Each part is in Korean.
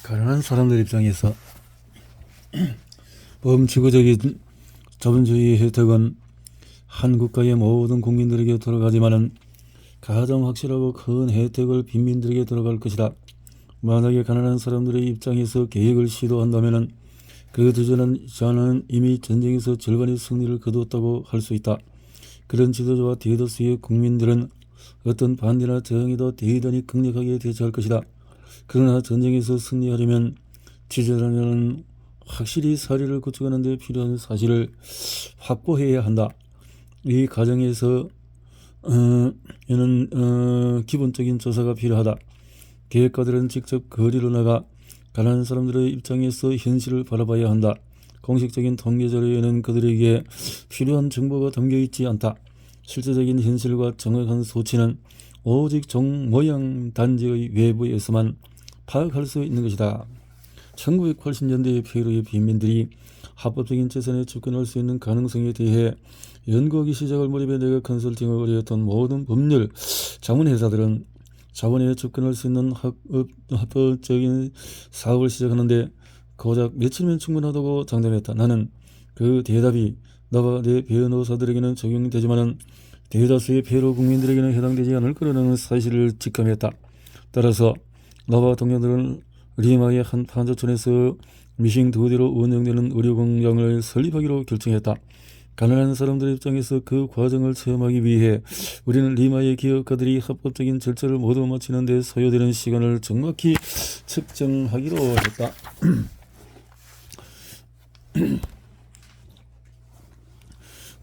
가난한 사람들 입장에서 범지구적인 자본주의 혜택은 한 국가의 모든 국민들에게 돌아가지만은 가장 확실하고 큰 혜택을 빈민들에게 돌아갈 것이다. 만약에 가난한 사람들의 입장에서 계획을 시도한다면은 그 주저는 이미 전쟁에서 절반의 승리를 거두었다고 할 수 있다. 그런 지도자와 대다수의 국민들은 어떤 반대나 저항에도 대단히 강력하게 대처할 것이다. 그러나 전쟁에서 승리하려면 지도자는 확실히 사회를 구축하는 데 필요한 사실을 확보해야 한다. 이 과정에서 기본적인 조사가 필요하다. 계획가들은 직접 거리로 나가 가난한 사람들의 입장에서 현실을 바라봐야 한다. 공식적인 통계 자료에는 그들에게 필요한 정보가 담겨 있지 않다. 실제적인 현실과 정확한 수치는 오직 종 모양 단지의 외부에서만 파악할 수 있는 것이다. 1980년대의 페루의 빈민들이 합법적인 재산에 접근할 수 있는 가능성에 대해 연구하기 시작할 무렵에 내가 컨설팅을 의뢰했던 모든 법률 자문회사들은 자본에 접근할 수 있는 합법적인 사업을 시작하는데 고작 며칠이면 충분하다고 장담했다. 나는 그 대답이 나와 내 변호사들에게는 적용되지만은 대다수의 페루 국민들에게는 해당되지 않을 거라는 사실을 직감했다. 따라서 나와 동료들은 리마의 한 판자촌에서 미싱 2대로 운영되는 의료공장을 설립하기로 결정했다. 가난한 사람들의 입장에서 그 과정을 체험하기 위해 우리는 리마의 기업가들이 합법적인 절차를 모두 마치는 데 소요되는 시간을 정확히 측정하기로 했다.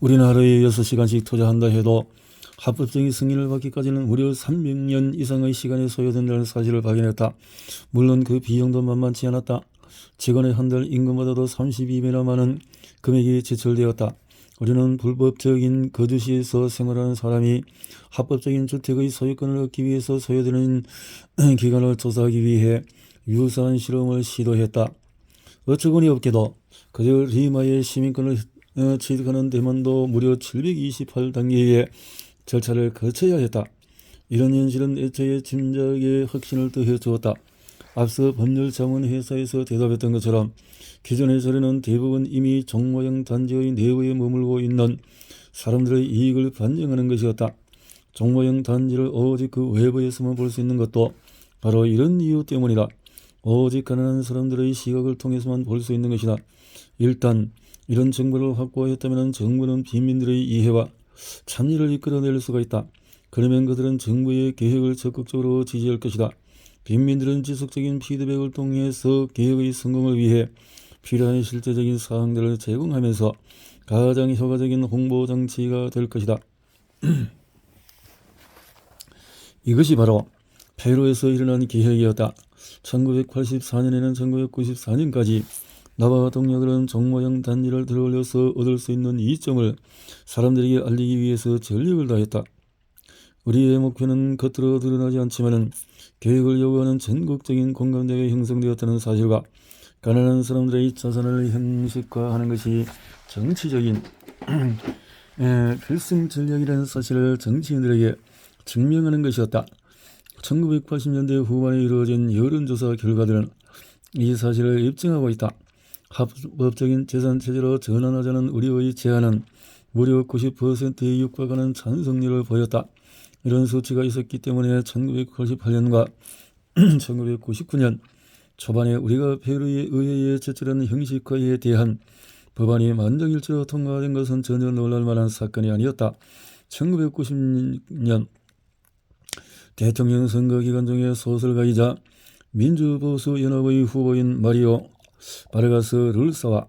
우리는 하루에 6시간씩 투자한다 해도 합법적인 승인을 받기까지는 무려 300년 이상의 시간이 소요된다는 사실을 발견했다. 물론 그 비용도 만만치 않았다. 직원의 한 달 임금보다도 32배나 많은 금액이 지출되었다. 우리는 불법적인 거주시에서 생활하는 사람이 합법적인 주택의 소유권을 얻기 위해서 소요되는 기간을 조사하기 위해 유사한 실험을 시도했다. 어처구니 없게도 그저 리마의 시민권을 취득하는 데만도 무려 728단계의 절차를 거쳐야 했다. 이런 현실은 애초에 짐작에 확신을 더해 주었다. 앞서 법률 자문회사에서 대답했던 것처럼 기존의 자료는 대부분 이미 종모형 단지의 내부에 머물고 있는 사람들의 이익을 반영하는 것이었다. 종모형 단지를 오직 그 외부에서만 볼 수 있는 것도 바로 이런 이유 때문이다. 오직 가난한 사람들의 시각을 통해서만 볼 수 있는 것이다. 일단 이런 정보를 확보했다면 정부는 빈민들의 이해와 참여를 이끌어낼 수가 있다. 그러면 그들은 정부의 계획을 적극적으로 지지할 것이다. 빈민들은 지속적인 피드백을 통해서 계획의 성공을 위해 필요한 실제적인 사항들을 제공하면서 가장 효과적인 홍보 장치가 될 것이다. 이것이 바로 페루에서 일어난 계획이었다. 1984년에는 1994년까지 나와 동료들은 종모형 단지를 들어올려서 얻을 수 있는 이점을 사람들에게 알리기 위해서 전력을 다했다. 우리의 목표는 겉으로 드러나지 않지만은 계획을 요구하는 전국적인 공감대가 형성되었다는 사실과 가난한 사람들의 자산을 형식화하는 것이 정치적인 필승 전략이라는 사실을 정치인들에게 증명하는 것이었다. 1980년대 후반에 이루어진 여론조사 결과들은 이 사실을 입증하고 있다. 합법적인 재산체제로 전환하자는 우리의 제안은 무려 90%에 육박하는 찬성률을 보였다. 이런 수치가 있었기 때문에 1988년과 1999년 초반에 우리가 페루의 의회에 제출한 형식화에 대한 법안이 만장일치로 통과된 것은 전혀 놀랄만한 사건이 아니었다. 1990년 대통령 선거 기간 중에 소설가이자 민주보수연합의 후보인 마리오 바르가스 룰사와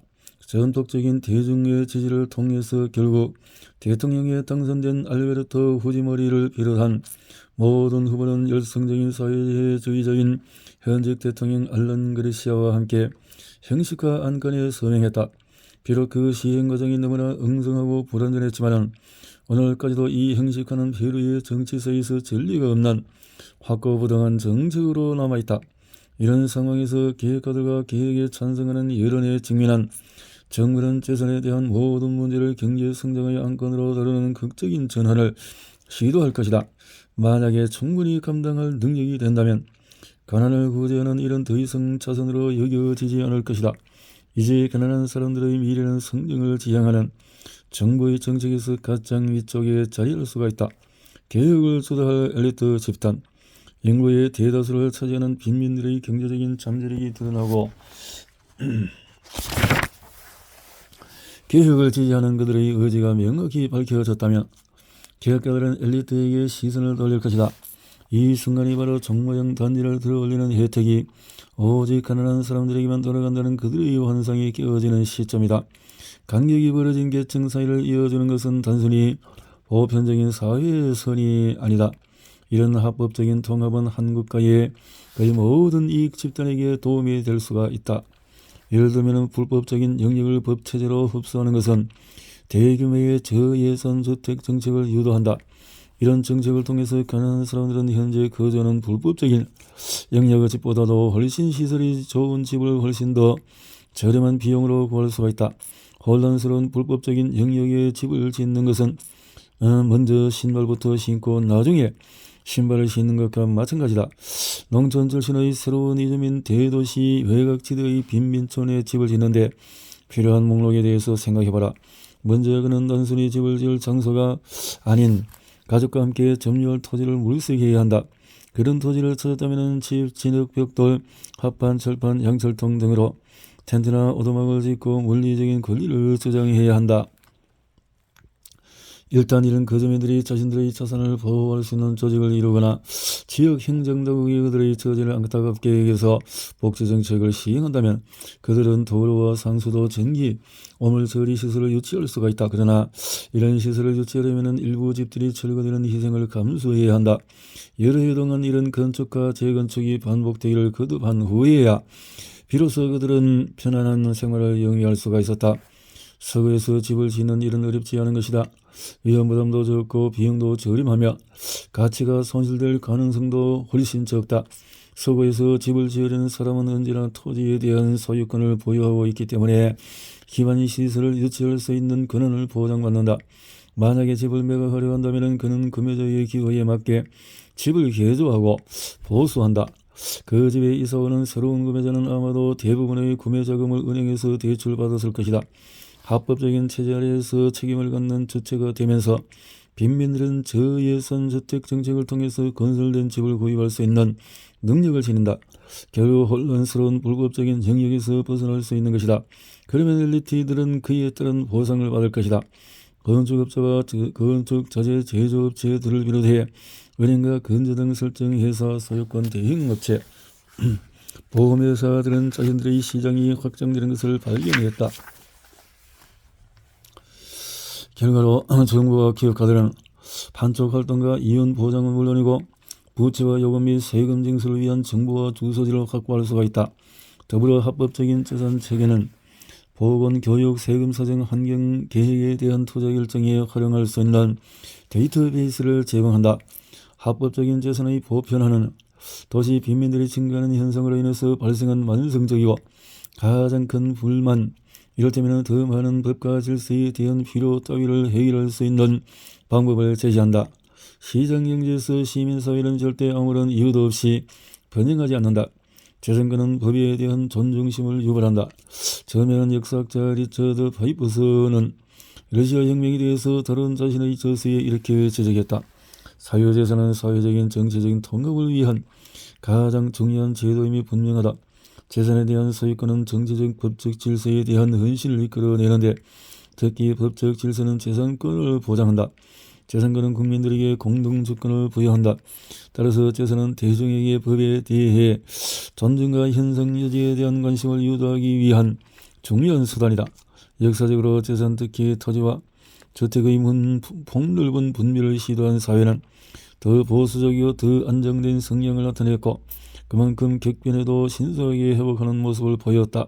전폭적인 대중의 지지를 통해서 결국 대통령에 당선된 알베르토 후지모리를 비롯한 모든 후보는 열성적인 사회주의적인 현직 대통령 알란 가르시아와 함께 형식화 안건에 서명했다. 비록 그 시행 과정이 너무나 엉성하고 불완전했지만 오늘까지도 이 형식화는 페루의 정치사에서 전례가 없는 확고부동한 정책으로 남아있다. 이런 상황에서 계획가들과 계획에 찬성하는 여론에 직면한 정부는 재산에 대한 모든 문제를 경제 성장의 안건으로 다루는 극적인 전환을 시도할 것이다. 만약에 충분히 감당할 능력이 된다면 가난을 구제하는 일은 더 이상 자선으로 여겨지지 않을 것이다. 이제 가난한 사람들의 미래는 성장을 지향하는 정부의 정책에서 가장 위쪽에 자리할 수가 있다. 개혁을 주도할 엘리트 집단, 인구의 대다수를 차지하는 빈민들의 경제적인 잠재력이 드러나고 개혁을 지지하는 그들의 의지가 명확히 밝혀졌다면 개혁가들은 엘리트에게 시선을 돌릴 것이다. 이 순간이 바로 정모형 단지를 들어올리는 혜택이 오직 가난한 사람들에게만 돌아간다는 그들의 환상이 깨어지는 시점이다. 간격이 벌어진 계층 사이를 이어주는 것은 단순히 보편적인 사회의 선이 아니다. 이런 합법적인 통합은 한 국가의 거의 모든 이익 집단에게 도움이 될 수가 있다. 예를 들면 불법적인 영역을 법체제로 흡수하는 것은 대규모의 저예산 주택 정책을 유도한다. 이런 정책을 통해서 가난한 사람들은 현재 거주하는 불법적인 영역의 집보다도 훨씬 시설이 좋은 집을 훨씬 더 저렴한 비용으로 구할 수가 있다. 혼란스러운 불법적인 영역의 집을 짓는 것은 먼저 신발부터 신고 나중에 신발을 신는 것과 마찬가지다. 농촌 출신의 새로운 이주민 대도시 외곽지대의 빈민촌에 집을 짓는데 필요한 목록에 대해서 생각해봐라. 먼저 그는 단순히 집을 지을 장소가 아닌 가족과 함께 점유할 토지를 물색해야 한다. 그런 토지를 찾았다면 집, 진흙, 벽돌, 합판, 철판, 양철통 등으로 텐트나 오두막을 짓고 물리적인 권리를 주장해야 한다. 일단 이런 거주민들이 자신들의 자산을 보호할 수 있는 조직을 이루거나 지역 행정당국이 그들의 처지를 안타깝게 여겨서 복지정책을 시행한다면 그들은 도로와 상수도, 전기, 오물 처리 시설을 유치할 수가 있다. 그러나 이런 시설을 유치하려면 일부 집들이 철거되는 희생을 감수해야 한다. 여러 해 동안 이런 건축과 재건축이 반복되기를 거듭한 후에야 비로소 그들은 편안한 생활을 영위할 수가 있었다. 서구에서 집을 짓는 일은 어렵지 않은 것이다. 위험부담도 적고 비용도 저렴하며 가치가 손실될 가능성도 훨씬 적다. 서구에서 집을 지으려는 사람은 언제나 토지에 대한 소유권을 보유하고 있기 때문에 기반이 시설을 유치할 수 있는 권한을 보장받는다. 만약에 집을 매각하려 한다면 그는 금여자의 기호에 맞게 집을 개조하고 보수한다. 그 집에 이사오는 새로운 구매자는 아마도 대부분의 구매자금을 은행에서 대출받았을 것이다. 합법적인 체제 아래에서 책임을 갖는 주체가 되면서 빈민들은 저예산 주택 정책을 통해서 건설된 집을 구입할 수 있는 능력을 지닌다. 결국 혼란스러운 불법적인 영역에서 벗어날 수 있는 것이다. 그러면 엘리트들은 그에 따른 보상을 받을 것이다. 건축업자와 건축자재 제조업체들을 비롯해 은행과 건조 등 설정 회사, 소유권 대행업체, 보험회사들은 자신들의 시장이 확장되는 것을 발견했다. 결과로 정부와 기업가들은 판촉 활동과 이윤 보장은 물론이고 부채와 요금 및 세금 징수를 위한 정보와 주소지를 확보할 수가 있다. 더불어 합법적인 재산 체계는 보건, 교육, 세금, 사정, 환경, 계획에 대한 투자 결정에 활용할 수 있는 데이터베이스를 제공한다. 합법적인 재산의 보편화는 도시 빈민들이 증가하는 현상으로 인해서 발생한 만성적이고 가장 큰 불만, 이를테면 더 많은 법과 질서에 대한 필요 따위를 해결할 수 있는 방법을 제시한다. 시장경제에서 시민사회는 절대 아무런 이유도 없이 변형하지 않는다. 재산가는 법에 대한 존중심을 유발한다. 저명한 역사학자 리처드 파이퍼스는 러시아 혁명에 대해서 다른 자신의 저서에 이렇게 지적했다. 사유재산은 사회적인 정치적인 통합을 위한 가장 중요한 제도임이 분명하다. 재산에 대한 소유권은 정치적 법적 질서에 대한 헌신을 이끌어내는데 특히 법적 질서는 재산권을 보장한다. 재산권은 국민들에게 공동주권을 부여한다. 따라서 재산은 대중에게 법에 대해 존중과 현상 여지에 대한 관심을 유도하기 위한 중요한 수단이다. 역사적으로 재산, 특히 토지와 주택의 폭넓은 분배를 시도한 사회는 더 보수적이고 더 안정된 성향을 나타냈고 그만큼 격변에도 신속하게 회복하는 모습을 보였다.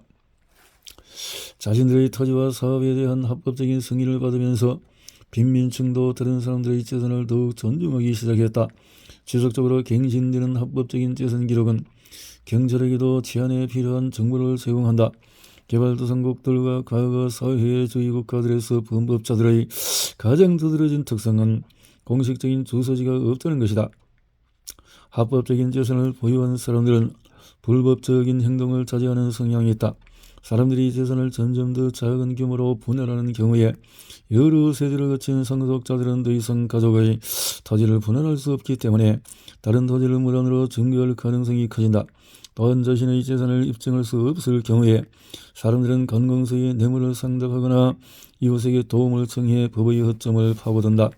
자신들의 토지와 사업에 대한 합법적인 승인을 받으면서 빈민층도 다른 사람들의 재산을 더욱 존중하기 시작했다. 지속적으로 갱신되는 합법적인 재산 기록은 경찰에게도 치안에 필요한 정보를 제공한다. 개발도상국들과 과거 사회주의 국가들에서 범법자들의 가장 두드러진 특성은 공식적인 주소지가 없다는 것이다. 합법적인 재산을 보유한 사람들은 불법적인 행동을 자제하는 성향이 있다. 사람들이 재산을 점점 더 작은 규모로 분할하는 경우에 여러 세대를 거친 상속자들은 더 이상 가족의 토지를 분할할 수 없기 때문에 다른 토지를 물건으로 증거할 가능성이 커진다. 또한 자신의 재산을 입증할 수 없을 경우에 사람들은 관공서에 뇌물을 상납하거나 이웃에게 도움을 청해 법의 허점을 파고든다.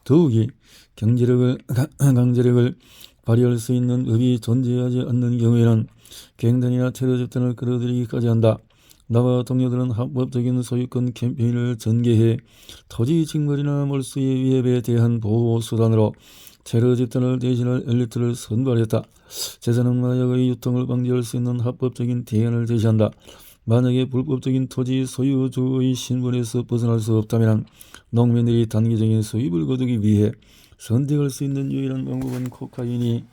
더욱이 강제력을 발휘할 수 있는 법이 존재하지 않는 경우에는 갱단이나 테러 집단을 끌어들이기까지 한다. 나와 동료들은 합법적인 소유권 캠페인을 전개해 토지 징벌이나 몰수의 위협에 대한 보호 수단으로 테러 집단을 대신할 엘리트를 선발했다. 재산은 마약의 유통을 방지할 수 있는 합법적인 대안을 제시한다. 만약에 불법적인 토지 소유주의 신분에서 벗어날 수 없다면 농민들이 단기적인 수입을 거두기 위해 선택할 수 있는 유일한 방법은 코카인이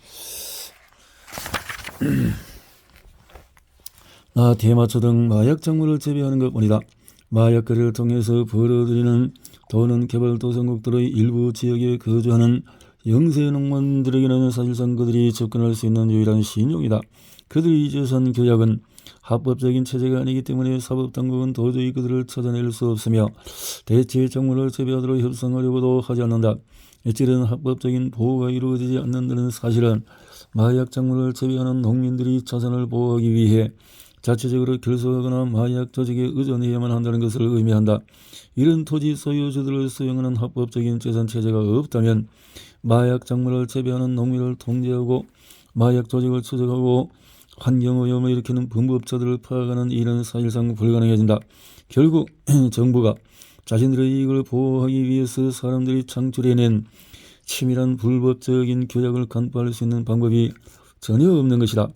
대마초 등 마약 작물을 재배하는 것뿐이다. 마약 거래를 통해서 벌어들이는 돈은 개발도상국들의 일부 지역에 거주하는 영세 농민들에게는 사실상 그들이 접근할 수 있는 유일한 신용이다. 그들의 재산 교약은 합법적인 체제가 아니기 때문에 사법당국은 도저히 그들을 찾아낼 수 없으며 대체 작물을 재배하도록 협상하려고도 하지 않는다. 이들은 합법적인 보호가 이루어지지 않는다는 사실은 마약 작물을 재배하는 농민들이 자산을 보호하기 위해 자체적으로 결속하거나 마약 조직에 의존해야만 한다는 것을 의미한다. 이런 토지 소유주들을 수용하는 합법적인 재산 체제가 없다면 마약 작물을 재배하는 농민을 통제하고 마약 조직을 추적하고 환경오염을 일으키는 범법자들을 파악하는 일은 사실상 불가능해진다. 결국 정부가 자신들의 이익을 보호하기 위해서 사람들이 창출해낸 치밀한 불법적인 규약을 간파할 수 있는 방법이 전혀 없는 것이다.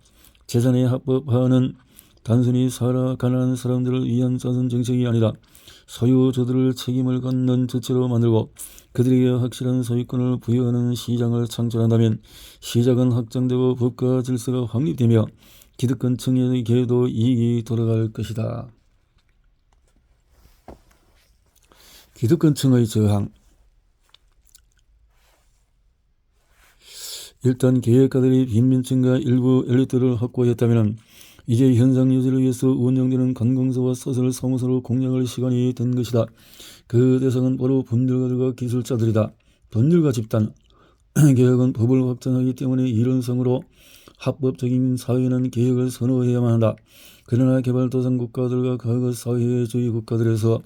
재산의 합법화는 단순히 가난한 사람들을 위한 자선 정책이 아니다. 소유주들을 책임을 갖는 주체로 만들고 그들에게 확실한 소유권을 부여하는 시장을 창출한다면 시장은 확장되고 법과 질서가 확립되며 기득권 층에게도 이익이 돌아갈 것이다. 기득권층의 저항. 일단 계획가들이 빈민층과 일부 엘리트를 확보했다면 이제 현상 유지를 위해서 운영되는 관공서와 소설 사무소를 공략할 시간이 된 것이다. 그 대상은 바로 법률가들과 기술자들이다. 법률가 집단. 개혁은 법을 확장하기 때문에 이론상으로 합법적인 사회는 개혁을 선호해야만 한다. 그러나 개발도상 국가들과 과거 사회주의 국가들에서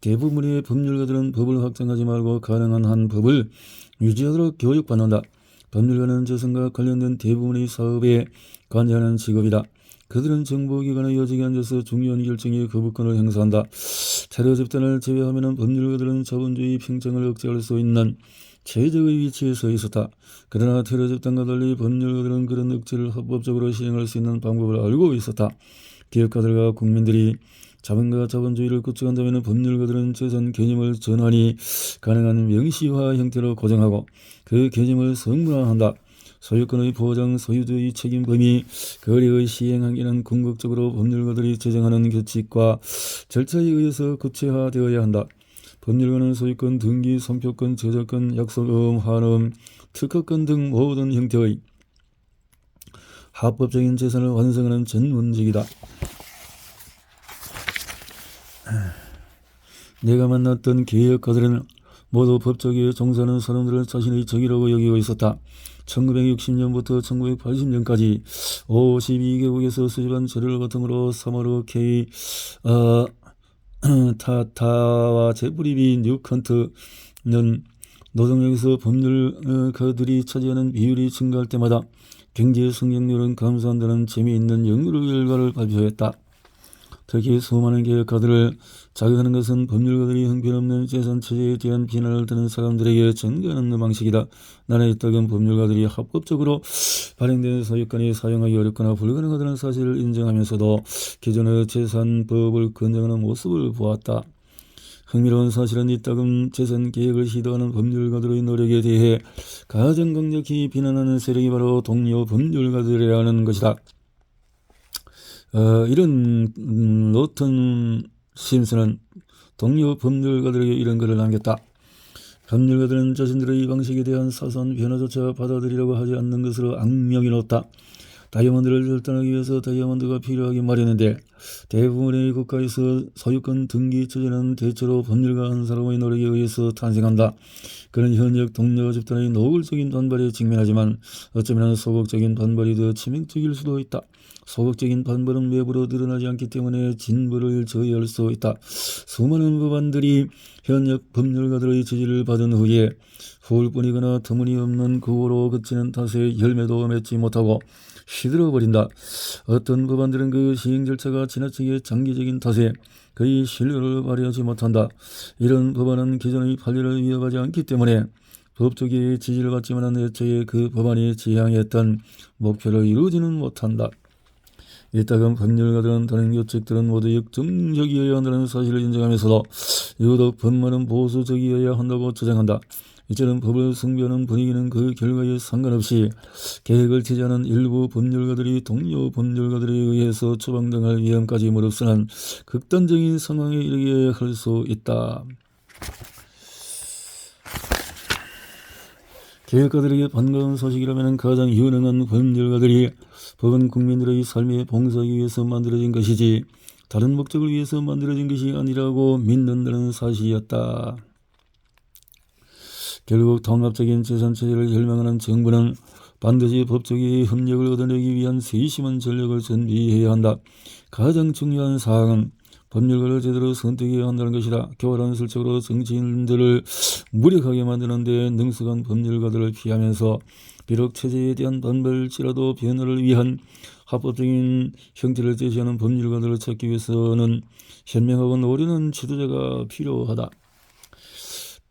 대부분의 법률가들은 법을 확장하지 말고 가능한 한 법을 유지하도록 교육받는다. 법률가는 재산과 관련된 대부분의 사업에 관여하는 직업이다. 그들은 정보기관의 요직에 앉아서 중요한 결정에 거부권을 행사한다. 테러 집단을 제외하면 법률가들은 자본주의 평정을 억제할 수 있는 최적의 위치에 서 있었다. 그러나 테러 집단과 달리 법률가들은 그런 억제를 합법적으로 시행할 수 있는 방법을 알고 있었다. 기업가들과 국민들이 자본과 자본주의를 구축한다면 법률가들은 재산 개념을 전환이 가능한 명시화 형태로 고정하고 그 개념을 성문화한다. 소유권의 보장, 소유주의 책임 범위, 거래의 시행 한계는 궁극적으로 법률가들이 제정하는 규칙과 절차에 의해서 구체화되어야 한다. 법률가는 소유권, 등기, 선표권, 저작권, 약속음, 환음, 특허권 등 모든 형태의 합법적인 재산을 완성하는 전문직이다. 내가 만났던 개혁가들은 모두 법조계에 종사하는 사람들을 자신의 적이라고 여기고 있었다. 1960년부터 1980년까지 52개국에서 수집한 자료를 바탕으로 사마르 K 타타와 제프리 B 뉴컨트는 노동력에서 법률가들이 차지하는 비율이 증가할 때마다 경제 성장률은 감소한다는 재미있는 연구 결과를 발표했다. 특히 수많은 개혁가들을 자극하는 것은 법률가들이 형편없는 재산체제에 대한 비난을 드는 사람들에게 전가하는 방식이다. 나라의 딱은 법률가들이 합법적으로 발행된 소유권이 사용하기 어렵거나 불가능하다는 사실을 인정하면서도 기존의 재산법을 건정하는 모습을 보았다. 흥미로운 사실은 이따금 재산개혁을 시도하는 법률가들의 노력에 대해 가장 강력히 비난하는 세력이 바로 동료 법률가들이라는 것이다. 이런 노턴 심슨은 동료 법률가들에게 이런 글을 남겼다. 법률가들은 자신들의 방식에 대한 사소한 변화조차 받아들이려고 하지 않는 것으로 악명이 높다. 다이아몬드를 절단하기 위해서 다이아몬드가 필요하기 마련인데 대부분의 국가에서 소유권 등기 처리는 대체로 법률가 한 사람의 노력에 의해서 탄생한다. 그는 현역 동료 집단의 노골적인 반발에 직면하지만 어쩌면 소극적인 반발이 더 치명적일 수도 있다. 소극적인 반발은 외부로 드러나지 않기 때문에 진보를 저해할 수 있다. 수많은 법안들이 현역 법률가들의 지지를 받은 후에 후울뿐이거나 터무니없는 구호로 그치는 탓에 열매도 맺지 못하고 시들어버린다. 어떤 법안들은 그 시행 절차가 지나치게 장기적인 탓에 거의 신뢰를 발휘하지 못한다. 이런 법안은 기존의 판례를 위협하지 않기 때문에 법조계의 지지를 받지만 애초에 그 법안이 지향했던 목표를 이루지는 못한다. 이따금 법률가들은 다른 교칙들은 모두 역정적이어야 한다는 사실을 인정하면서도 유독 법만은 보수적이어야 한다고 주장한다. 이처럼 법을 승부하는 분위기는 그 결과에 상관없이 계획을 지지하는 일부 법률가들이 동료 법률가들에 의해서 처방당할 위험까지 무릅쓰는 극단적인 상황에 이르게 할 수 있다. 계획가들에게 반가운 소식이라면 가장 유능한 법률가들이 법은 국민들의 삶에 봉사하기 위해서 만들어진 것이지 다른 목적을 위해서 만들어진 것이 아니라고 믿는다는 사실이었다. 결국 통합적인 재산체제를 혈망하는 정부는 반드시 법조계의 협력을 얻어내기 위한 세심한 전략을 준비해야 한다. 가장 중요한 사항은 법률가를 제대로 선택해야 한다는 것이다. 교란술적으로 정치인들을 무력하게 만드는 데 능숙한 법률가들을 피하면서 비록 체제에 대한 반발일지라도 변화를 위한 합법적인 형태를 제시하는 법률가들을 찾기 위해서는 현명하고 노련한 지도자가 필요하다.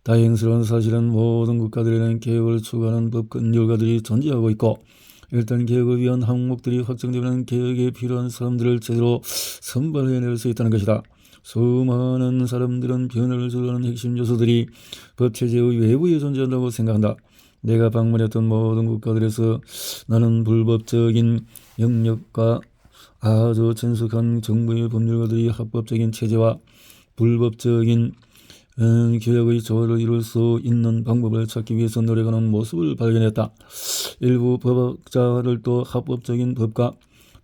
다행스러운 사실은 모든 국가들에는 개혁을 추구하는 법률가들이 존재하고 있고 일단 개혁을 위한 항목들이 확정되면 개혁에 필요한 사람들을 제대로 선발해낼 수 있다는 것이다. 수많은 사람들은 변화를 주도하는 핵심 요소들이 법체제의 외부에 존재한다고 생각한다. 내가 방문했던 모든 국가들에서 나는 불법적인 영역과 아주 친숙한 정부의 법률가들이 합법적인 체제와 불법적인 개혁의 조화를 이룰 수 있는 방법을 찾기 위해서 노력하는 모습을 발견했다. 일부 법학자들도 합법적인 법과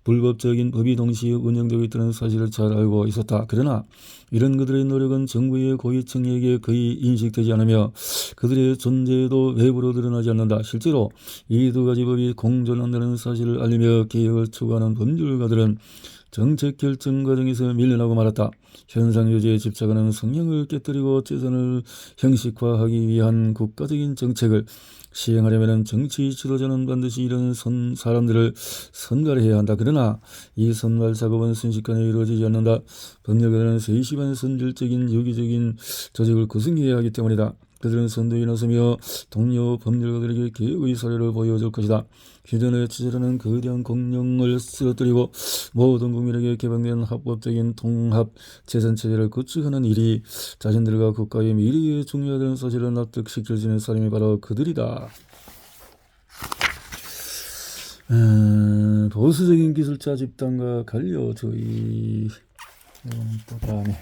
불법적인 법이 동시에 운영되고 있다는 사실을 잘 알고 있었다. 그러나 이런 그들의 노력은 정부의 고위층에게 거의 인식되지 않으며 그들의 존재도 외부로 드러나지 않는다. 실제로 이 두 가지 법이 공존한다는 사실을 알리며 개혁을 추구하는 법률가들은 정책 결정 과정에서 밀려나고 말았다. 현상 유지에 집착하는 성향을 깨뜨리고 재산을 형식화하기 위한 국가적인 정책을 시행하려면 정치 지도자는 반드시 이런 사람들을 선발해야 한다. 그러나 이 선발 작업은 순식간에 이루어지지 않는다. 법률가들은 세심한 선질적인 유기적인 조직을 구성해야 하기 때문이다. 그들은 선두에 나서며 동료 법률가들에게 개혁의 사례를 보여줄 것이다. 기존의 체제라는 거대한 공룡을 쓰러뜨리고 모든 국민에게 개방된 합법적인 통합 재산체제를 구축하는 일이 자신들과 국가의 미래에 중요하다는 사실을 납득시켜주는 사람이 바로 그들이다. 보수적인 기술자 집단과 관료주의. 또 다음에